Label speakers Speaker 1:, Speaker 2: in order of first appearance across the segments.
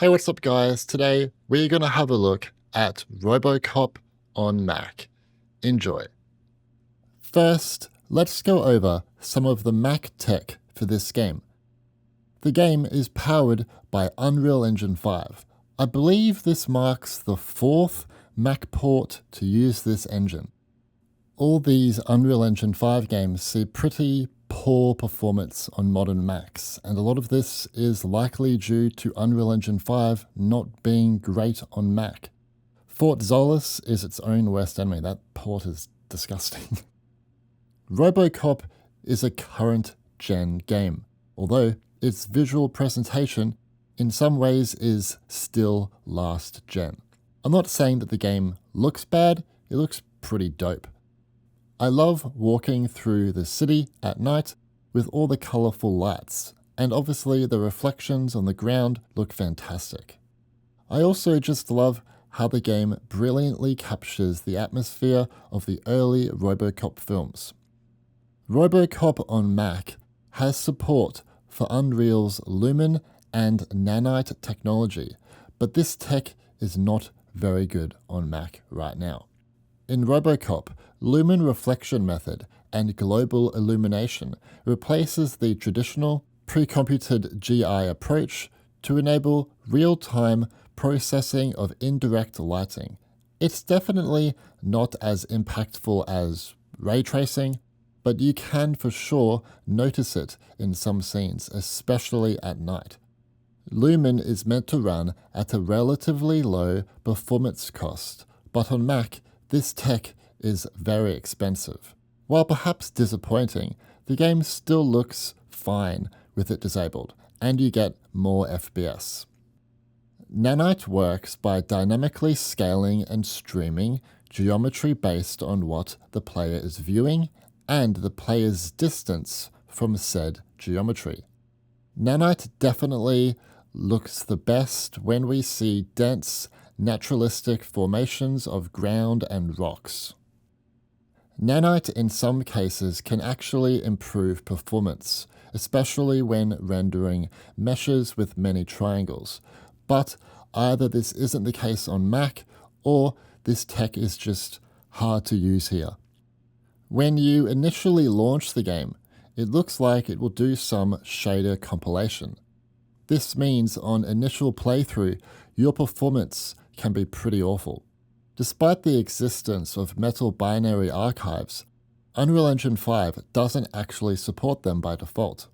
Speaker 1: Hey, what's up, guys? Today we're going to have a look at RoboCop on Mac. Enjoy. First, let's go over some of the Mac tech for this game. The game is powered by Unreal Engine 5. I believe this marks the fourth Mac port to use this engine. All these Unreal Engine 5 games see pretty poor performance on modern Macs, and a lot of this is likely due to Unreal Engine 5 not being great on Mac. Fort Zolus is its own worst enemy. That port is disgusting. RoboCop is a current-gen game, although its visual presentation in some ways is still last-gen. I'm not saying that the game looks bad, it looks pretty dope. I love walking through the city at night with all the colourful lights, and obviously the reflections on the ground look fantastic. I also just love how the game brilliantly captures the atmosphere of the early RoboCop films. RoboCop on Mac has support for Unreal's Lumen and Nanite technology, but this tech is not very good on Mac right now. In RoboCop, Lumen reflection method and global illumination replaces the traditional pre-computed GI approach to enable real-time processing of indirect lighting. It's definitely not as impactful as ray tracing, but you can for sure notice it in some scenes, especially at night. Lumen is meant to run at a relatively low performance cost, but on Mac, this tech is very expensive. While perhaps disappointing, the game still looks fine with it disabled, and you get more FPS. Nanite works by dynamically scaling and streaming geometry based on what the player is viewing and the player's distance from said geometry. Nanite definitely looks the best when we see dense, naturalistic formations of ground and rocks. Nanite in some cases can actually improve performance, especially when rendering meshes with many triangles, but either this isn't the case on Mac or this tech is just hard to use here. When you initially launch the game, it looks like it will do some shader compilation. This means on initial playthrough, your performance can be pretty awful. Despite the existence of metal binary archives, Unreal Engine 5 doesn't actually support them by default.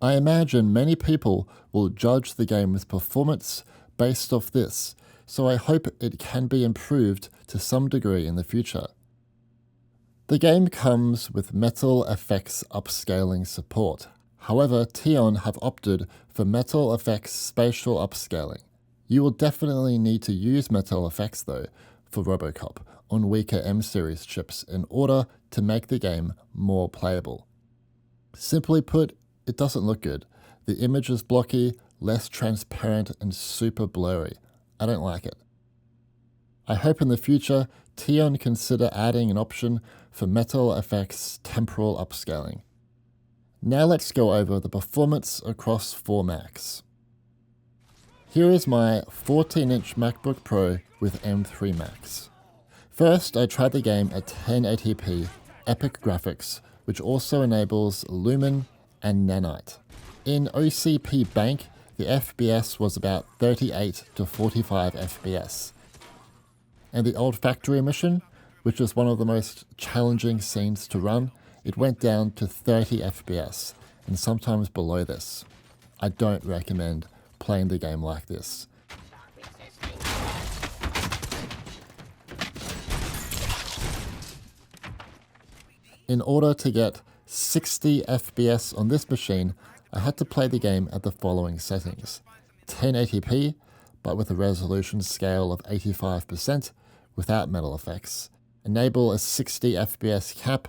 Speaker 1: I imagine many people will judge the game with performance based off this, so I hope it can be improved to some degree in the future. The game comes with Metal Effects upscaling support. However, Teon have opted for Metal Effects spatial upscaling. You will definitely need to use Metal Effects though for RoboCop on weaker M-series chips in order to make the game more playable. Simply put, it doesn't look good. The image is blocky, less transparent, and super blurry. I don't like it. I hope in the future Teon consider adding an option for Metal Effects temporal upscaling. Now let's go over the performance across 4 Macs. Here is my 14-inch MacBook Pro with M3 Max. First, I tried the game at 1080p epic graphics, which also enables Lumen and Nanite. In OCP Bank, the FPS was about 38 to 45 FPS. And the old factory mission, which was one of the most challenging scenes to run, it went down to 30 FPS, and sometimes below this. I don't recommend playing the game like this. In order to get 60 FPS on this machine, I had to play the game at the following settings: 1080p, but with a resolution scale of 85% without metal effects, enable a 60 FPS cap,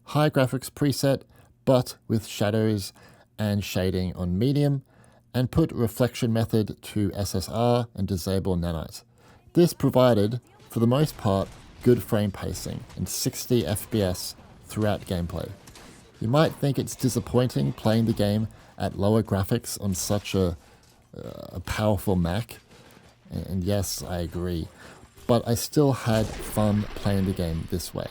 Speaker 1: high graphics preset, but with shadows and shading on medium, and put reflection method to SSR and disable Nanite. This provided, for the most part, good frame pacing and 60 FPS throughout gameplay. You might think it's disappointing playing the game at lower graphics on such a a powerful Mac. And yes, I agree. But I still had fun playing the game this way.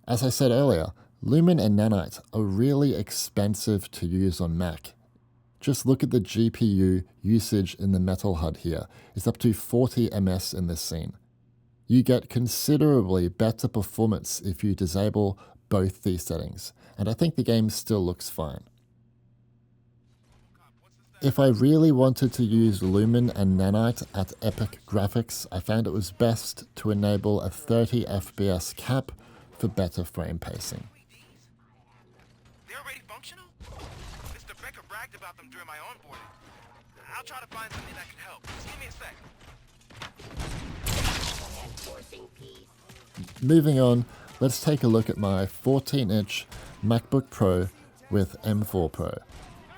Speaker 1: As I said earlier, Lumen and Nanite are really expensive to use on Mac. Just look at the GPU usage in the metal HUD here. It's up to 40 ms in this scene. You get considerably better performance if you disable both these settings, and I think the game still looks fine. If I really wanted to use Lumen and Nanite at epic graphics, I found it was best to enable a 30 FPS cap for better frame pacing.
Speaker 2: They're already functional? Mr. Becker bragged about them during my onboarding. I'll try to find something that can help. Just give me a sec.
Speaker 1: Moving on, let's take a look at my 14-inch MacBook Pro with M4 Pro.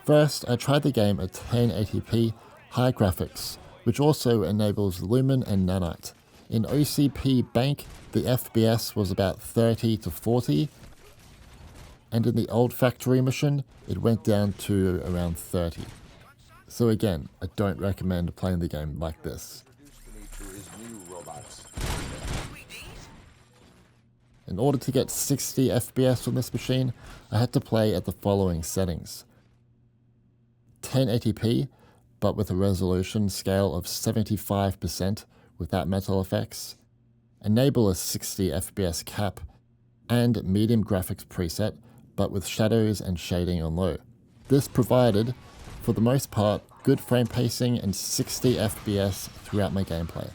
Speaker 1: First, I tried the game at 1080p high graphics, which also enables Lumen and Nanite. In OCP Bank, the FPS was about 30 to 40, and in the old factory machine, it went down to around 30. So again, I don't recommend playing the game like this. In order to get 60 FPS on this machine, I had to play at the following settings. 1080p, but with a resolution scale of 75% without metal effects, enable a 60 FPS cap, and medium graphics preset, but with shadows and shading on low. This provided, for the most part, good frame pacing and 60 FPS throughout my gameplay.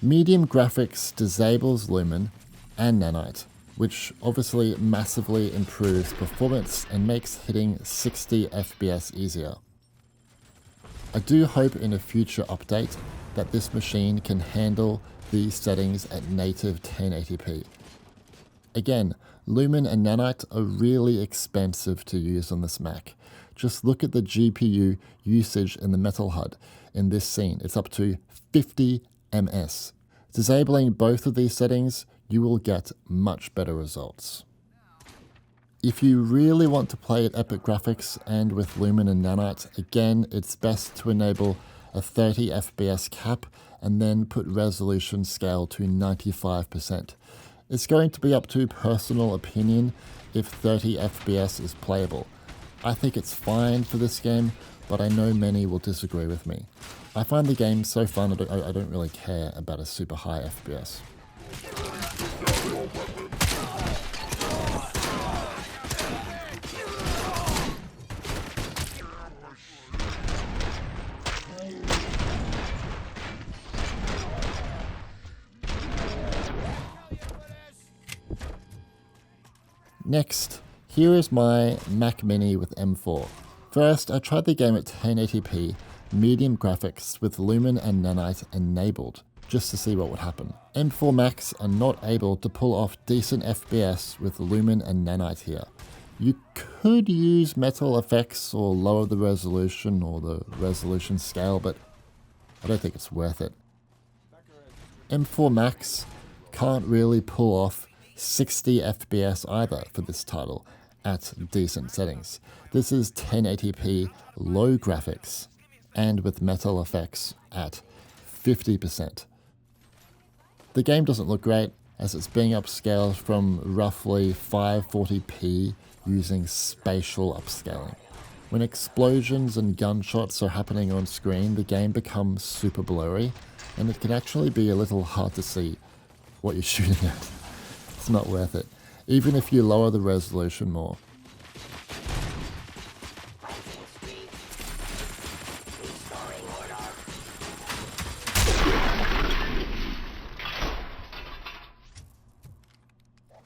Speaker 1: Medium graphics disables Lumen and Nanite, which obviously massively improves performance and makes hitting 60 FPS easier. I do hope in a future update that this machine can handle these settings at native 1080p. Again, Lumen and Nanite are really expensive to use on this Mac. Just look at the GPU usage in the metal HUD in this scene. It's up to 50 ms. Disabling both of these settings, you will get much better results. If you really want to play at epic graphics and with Lumen and Nanite, again, it's best to enable a 30 FPS cap and then put resolution scale to 95%. It's going to be up to personal opinion if 30 FPS is playable. I think it's fine for this game, but I know many will disagree with me. I find the game so fun I don't really care about a super high FPS. Next, here is my Mac Mini with M4. First, I tried the game at 1080p, medium graphics with Lumen and Nanite enabled, just to see what would happen. M4 Macs are not able to pull off decent FPS with Lumen and Nanite here. You could use metal effects or lower the resolution or the resolution scale, but I don't think it's worth it. M4 Macs can't really pull off 60 FPS either for this title at decent settings. This is 1080p low graphics and with metal effects at 50%. The game doesn't look great as it's being upscaled from roughly 540p using spatial upscaling. When explosions and gunshots are happening on screen, the game becomes super blurry and it can actually be a little hard to see what you're shooting at. It's not worth it, even if you lower the resolution more.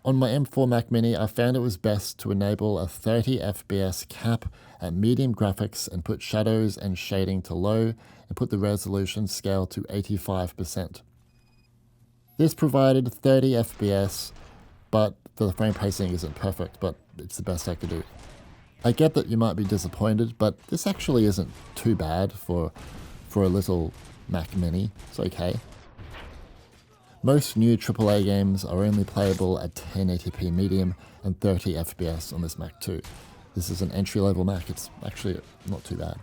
Speaker 1: On my M4 Mac Mini, I found it was best to enable a 30 FPS cap at medium graphics and put shadows and shading to low and put the resolution scale to 85%. This provided 30 FPS, but the frame pacing isn't perfect, but it's the best I could do. I get that you might be disappointed, but this actually isn't too bad for a little Mac Mini. It's okay. Most new AAA games are only playable at 1080p medium and 30 FPS on this Mac too. This is an entry-level Mac. It's actually not too bad.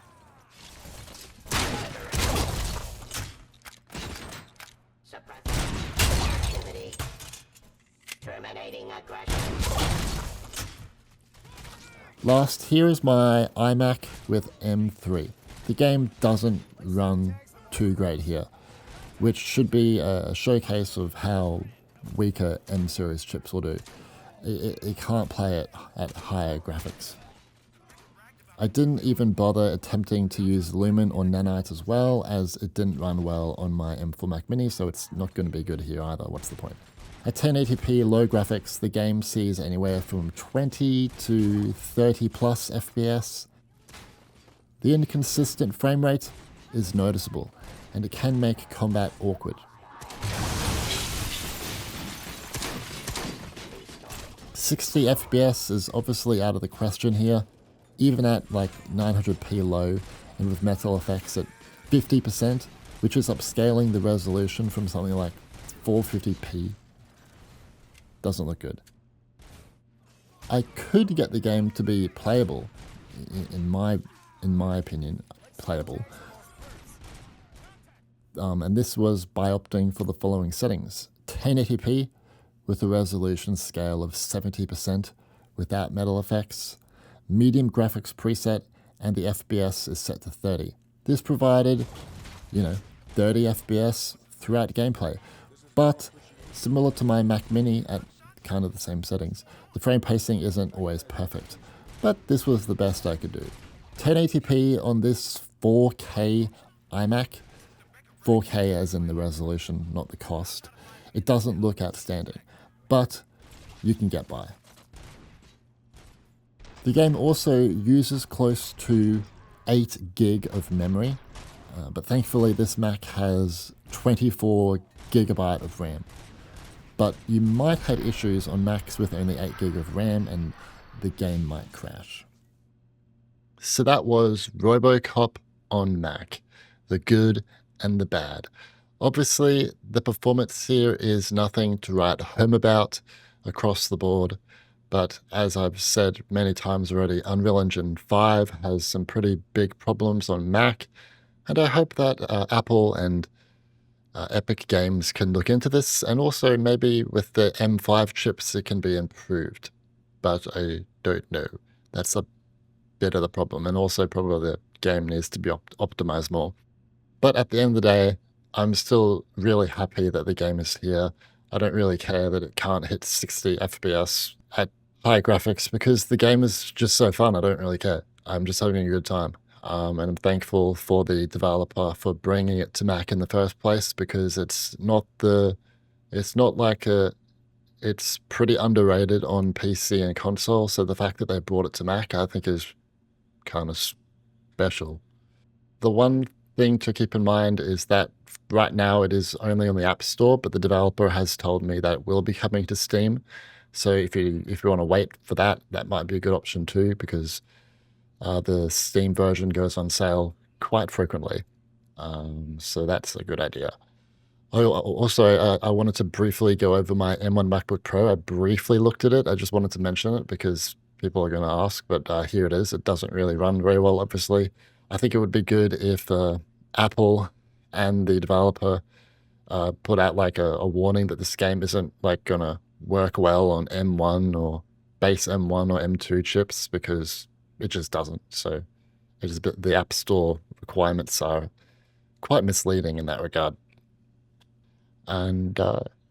Speaker 1: Last, here is my iMac with M3. The game doesn't run too great here, which should be a showcase of how weaker M series chips will do. It can't play it at higher graphics. I didn't even bother attempting to use Lumen or Nanite as well, as it didn't run well on my M4 Mac Mini, so it's not going to be good here either. What's the point? At 1080p low graphics, the game sees anywhere from 20 to 30 plus FPS. The inconsistent frame rate is noticeable, and it can make combat awkward. "60 FPS is obviously out of the question here, even at like 900p low and with metal effects at 50%, which is upscaling the resolution from something like 450p. Doesn't look good. I could get the game to be playable, in my opinion, playable. And this was by opting for the following settings: 1080p with a resolution scale of 70% without metal effects, medium graphics preset, and the FPS is set to 30. This provided, 30 FPS throughout gameplay, but similar to my Mac Mini at kind of the same settings, the frame pacing isn't always perfect, but this was the best I could do. 1080p on this 4K iMac, 4K as in the resolution, not the cost. It doesn't look outstanding, but you can get by. The game also uses close to 8 gig of memory, but thankfully this Mac has 24 gigabyte of RAM. But you might have issues on Macs with only 8 gig of RAM and the game might crash. So that was RoboCop on Mac, the good and the bad. Obviously, the performance here is nothing to write home about across the board, but as I've said many times already, Unreal Engine 5 has some pretty big problems on Mac, and I hope that Apple and Epic Games can look into this, and also maybe with the M5 chips it can be improved. But I don't know. That's a bit of the problem, and also probably the game needs to be optimized more. But at the end of the day, I'm still really happy that the game is here. I don't really care that it can't hit 60 FPS at high graphics, because the game is just so fun. I don't really care. I'm just having a good time. And I'm thankful for the developer for bringing it to Mac in the first place, because it's pretty underrated on PC and console. So the fact that they brought it to Mac, I think, is kind of special. The one thing to keep in mind is that right now it is only on the App Store, but the developer has told me that it will be coming to Steam. So if you want to wait for that, that might be a good option too, because the Steam version goes on sale quite frequently. So that's a good idea. Also, I wanted to briefly go over my M1 MacBook Pro. I briefly looked at it. I just wanted to mention it because people are going to ask, but here it is. It doesn't really run very well, obviously. I think it would be good if Apple and the developer put out like a warning that this game isn't like going to work well on M1 or base M1 or M2 chips, because it just doesn't. So the App Store requirements are quite misleading in that regard. And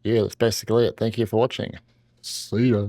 Speaker 1: yeah, that's basically it. Thank you for watching. See ya.